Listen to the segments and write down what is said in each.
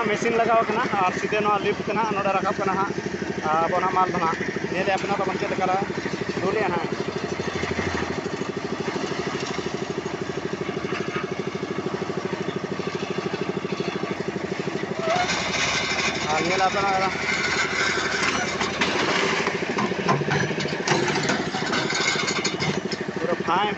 Machine लगाव कना और सीधे ना लिफ्ट कना नोडे रकाब कना हां अब ना माल धना नेले अपना तो बंचे करा डोलिया ना नेला अपना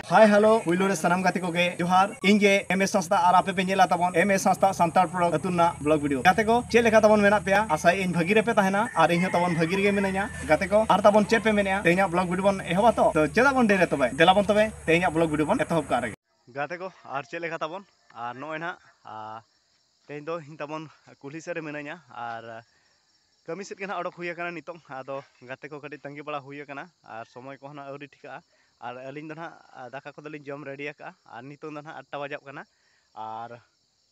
हाय हेलो हुइलो रे सनम गाते को गे जोहार इंगे एमएस संस्था और आपे पे नेला तबन एमएस संस्था संताल प्रोडक्ट अतुना ब्लॉग वीडियो गाते को चे लेखा तबन मेना पेया आशा इन भगी रे पे तहना और इन तबन भगी रे मेनया गाते को और तबन चेट पे मेनया तेना ब्लॉग वीडियो बन एहबा तो चेदा बन डेरे तबे देला बन तबे तेना ब्लॉग वीडियो बन एतहब का रे गाते को और चे लेखा तबन और नोयना तेन दो इन तबन कुली से रे मेनया और कमी सेट के अडक हुई kana नितों आदो गाते को कटी तंगी बड़ा हुई kana और समय को ना अवरी ठिका और अलिंग दो ना दाका को दलिंग जम रेडी का और नितों दो ना 8 बजाब kana और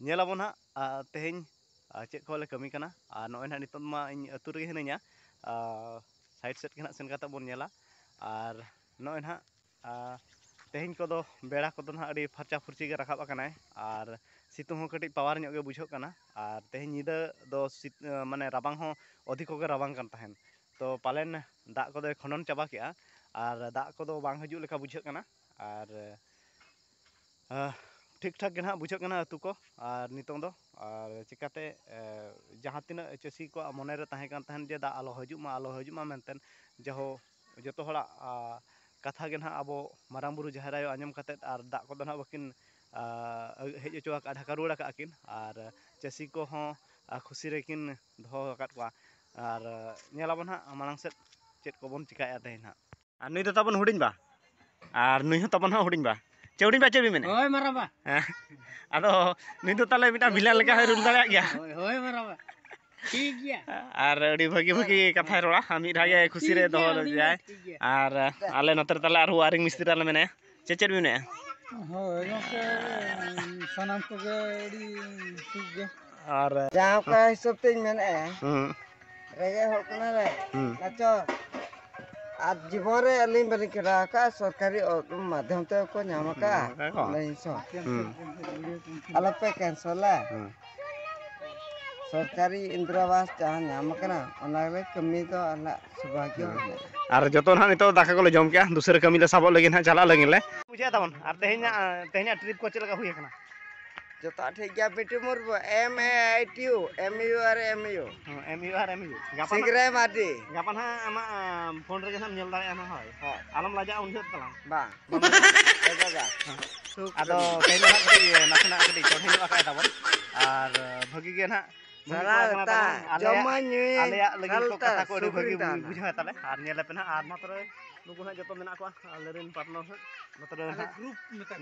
नेलाबो ना तेहें चेक को ले कमी kana और नोय ना नितों मा इन अतु रे हेनया साइड सेट के ना सेन काता बोन नेला और नोय ना तेहें को दो बेड़ा को दो ना अडी फरचा फुरची गे रखाब kana और सितुं हो कटी पावर ᱧᱚᱜ गे बुझो kana और तेहें निदा दो माने राबांग हो अधिक गे राबांग कान तहन तो पालेन दाग को दो खनन चाबा केआ और दाग को दो बांग हजू लेका बुझो kana और ठीक ठाक गे ना बुझो kana अतु को और नितों दो और चिकाते जहां तिना चसी को मने रे ताहे कान तहन जे दा आलो हजू मा मेनतेन जहो जतो हड़ा कथा गे ना अब मारांग बुरु जहरायो आंजम काते और दाग को दो ना बकिन हेज चुआ का ढाका रुड़ा का किन और चसी को हों खुशी रेकिन दो काटवा और नेलाबन हा मांग से चेत को बन चिकाया तेन हा और नुई दो तबन हुडिंग बा और नुई हो तबन हा हुडिंग बा चौडिंग बा चेबी मेने होय माराबा आदो नुई दो ताले मिटा बिला लेका है रुल दाड़ा गया होय माराबा ठीक गया और अडी भगी भगी कथा रोड़ा हामी ढागे खुशी रे दो जाय और आले नतर ताले आर वारिंग मिस्त्री आले मेने चेचेर भी ने होय नके सनम को गे ठीक गे और जहाँ का हिसाब ते मेने रेगे हो कना रे नाचो आज जीवन रे अलिंग बनि करा का सरकारी माध्यम ते को नाम का नहीं सो आलो पे कैंसल है सरकारी इंदिरावास जहाँ नाम कना ओनारे कमी तो अला सौभाग्य और जतो ना नितो दाका को ले जम के दूसरे कमी ले साबो लगिन चला लगिन ले बुझे तबन और तेहेना ट्रिप को चलका हुई kana जतो ठीक गया बेटी मोर MAITU MU और MU सिगरे मादी गापन हा आमा फोन रे हम नेल दारे ना होय आलम लाजा उन तला बा जागा आदो तेना नाखना कटी चढ़े आका तबन और भगी गे ना सारा जमा नुई आले लगी को कथा को अडी भगी बुझा ताले और नेले पे ना और मात्र नुगु ना जतो मेना को लेरिन पार्टनर मात्र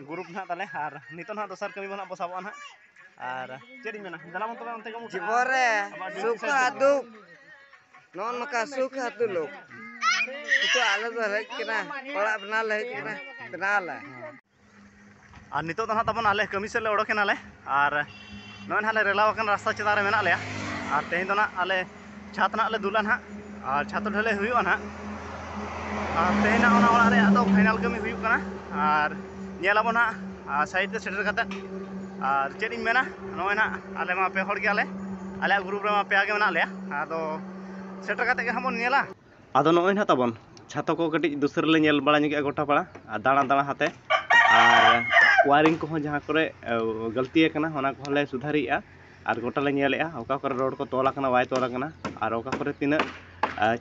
ग्रुप ना ताले और नितो ना दोसर कमी बना बसाबो ना और चेडी मेना दला मन तबे अंते को जीवरे सुख आदु नन का सुख आदु लोग तो आले तो है केना पड़ा बना ले केना बना ले और नितो ना तबन आले कमी से ले ओडोकेना ले और नोन हाले रेलावकन रास्ता चेतारे मेना लेया और तेहें दो ना आले छात ना ले दुला ना और छात ढले हुयो ना और तेहें ना ओना ओना रे आदो फाइनल कमी हुयो कना और नेलाबो ना साइड ते सेटर काते और चेडिंग मेना नोय ना आले मा पे हड़ गेले आले ग्रुप रे मा पे आगे मेना लेया आदो सेटर काते के हमन नेला आदो नोय ना तबन छातो को कटी दूसरे ले नेल बड़ा निके गोटा पड़ा दाना दाना हाते और वायरिंग को जहाँ करे गलती कना होना को ले सुधारिया और गोटा ले नेलेया ओका करे रोड को तोला कना वाय तोला कना और ओका करे तिना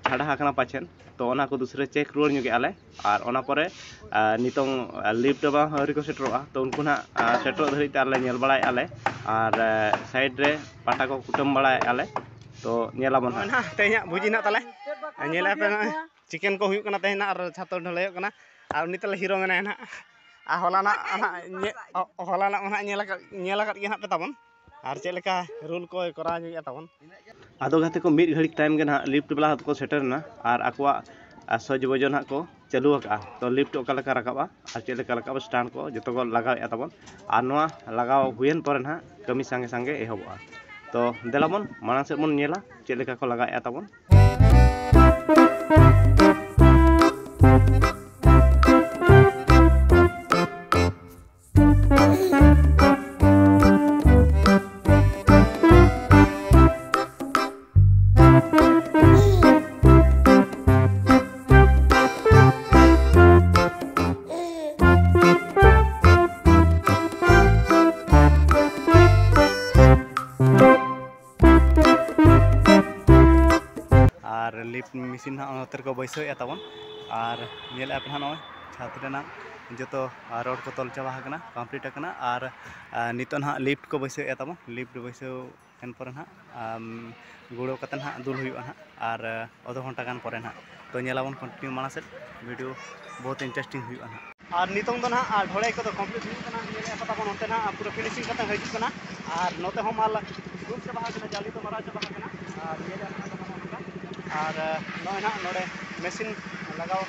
छाड़ा हाकना पाछेन तो ओना को दूसरे चेक रोड नुगे आले और ओना परे नितों लिफ्ट बा हरी को सेटरोआ तो उनको ना सेटरो धरी ते आले नेल बड़ाय आले और साइड रे पाटा को कुटम बड़ाय आले तो नेलाबन ना तेना बुझी ना ताले नेला पे चिकन को हुयु कना तेना और छातो ढलयो कना और उनी तले हीरो मेना ना हलाना हलाना नेला गे ना पे तबन और चेलका रूल को करा तबन आदो गाते को मिड घड़ी टाइम के ना लिफ्ट वाला को सेटरना और आकवा सज वजन को चालू का तो लिफ्ट ओका लेका रकाबा और चेलका रकाबा स्टैंड को जतो को लगाव तबन और नोआ लगाव हुयन पर ना कमी संगे संगे एहबा तो देलाबन माना से मन नेला चेलका को लगाव तबन लिफ्ट मेसिन हाँ नोते को बैसे तबन और नेले पे हाँ छात जो रोड को तल चाबा कमप्लीट और नित हाँ लिफ्ट को बैसे तब लिफ्ट बैसे पर हाँ गुड़ो कते हाँ दुल हाँ और आधा घंटा गान पर हाँ तो नेलाबन कंटिन्यू माना से वीडियो बहुत इंटरेस्टिंग हुआ हाँ और नितों दो ना ढोड़े को कमप्लीट होता होते ना पूरा फिनिशिंग करते हजना और नोते हम माल डूब चाबा जाली तो मारा चाबा और नॉय ना नोड़े मेसिन लगाव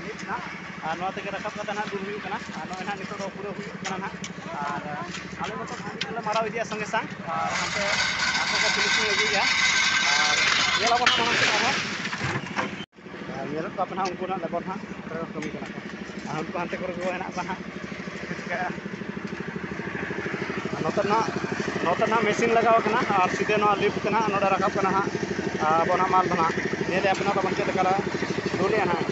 लिफ्ट ना और नोते के रखब करते ना दुल हुआ नॉय ना नितो पूरा हुआ ना और आले मत भाई मारा इदिया संगे संग और हमसे आपको को फिनिशिंग अगुया और नेलाबन हमसे नेल को अपना उनको ना लेबर हाँ कमी करना उनको हाथे को हेना नोतना मेसिन लगाव और सीधे ना लिफ्ट ना नोड़े रखब हाँ अब माल ना नेले अपना तब चेक दुले हाँ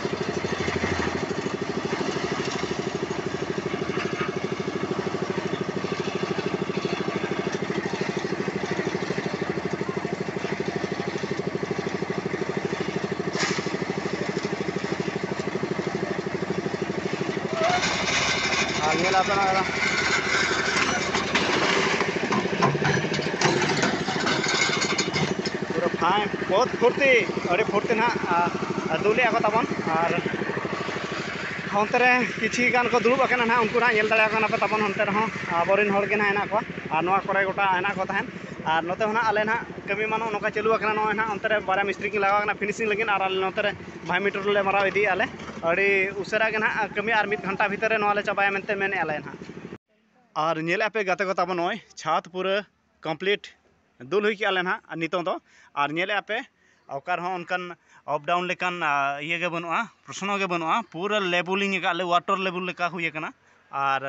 नेला अपना पूरा फाइन बहुत फुर्ती अरे फुर्ती ना दुले को तबन और हंते किसी गान को दुड़ब ना उनको ना पे तबन हंते आबोरेन हड़के ना हेना को और नोआ करे गोटा हेना को तहन और नोते ना आले ना कमी मानो नोका चालू नोए ना अंतरे बारे मिस्त्री की लगा फिनिशिंग लगे और नोते भाई मीटर ले मारा इदी आले अड़ी उसरा के ना कमी और 1 घंटा भीतर नोले चाबाय मेनते मेने आले ना और नेले पे गाते को तब नोय छात पूरा कंप्लीट दुल हुई के ना नितों दो और नेले पे अवकार हों उनकन अप डाउन लेकन ये के बनुआ प्रश्न के बनुआ पूरा लेबुलिंग ले वाटर लेबुल लेका हुई कना और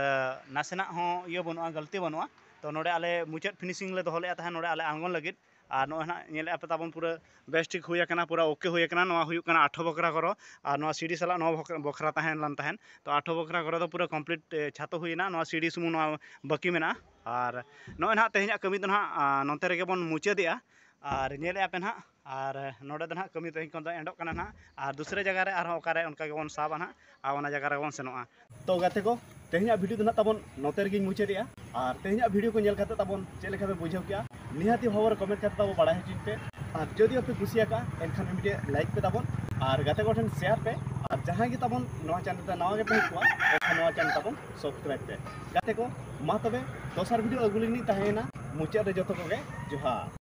नासेना हों ये बनुआ गलती बनुआ तो नोड़े आले मुचाद फिनिशिंग ले दोले तहन नोड़े आले आंगन लगित और नोए ना नेले पे तबन पूरा बेस्टिक हुई कना पूरा ओके हुई कना नोआ हुई कना 8 बकरा करो और नोआ सीडी साला 9 बकरा तहन लन तहन तो 8 बकरा करो तो पूरा कंप्लीट छातो हुईना नोआ सीडी सुमु नोआ बाकी मेना और नोए ना तेहना कमी तो ना नोते रेगे बन मुचादिया और नेले पे ना और नोड़े दो ना कमी तेहन को एंडोक कना ना और दूसरे जगह रे और ओकारे उनका के बन साबा ना और ओना जगह रे बन सेनोआ तो गाते को तेहना वीडियो दो ना तबन नोते रेगे मुचादिया और तेहना वीडियो को नेल खाते तबन चेक लेखा पे बुझाव किया निहाती भाव कमेंट करते तब बड़ा हचिन पे और जदि पे कुसियाका एनखान मिटे लाइक पे तबन और गाते को ठन शेयर पे और जहां गे तबन नवा चैनल ते नवा गे पे हुआ एनखान नवा चैनल तबन सब्सक्राइब पे गाते को मा तबे दोसर वीडियो अगुलिनी तहेना मुचाद रे जतो को गे जोहार।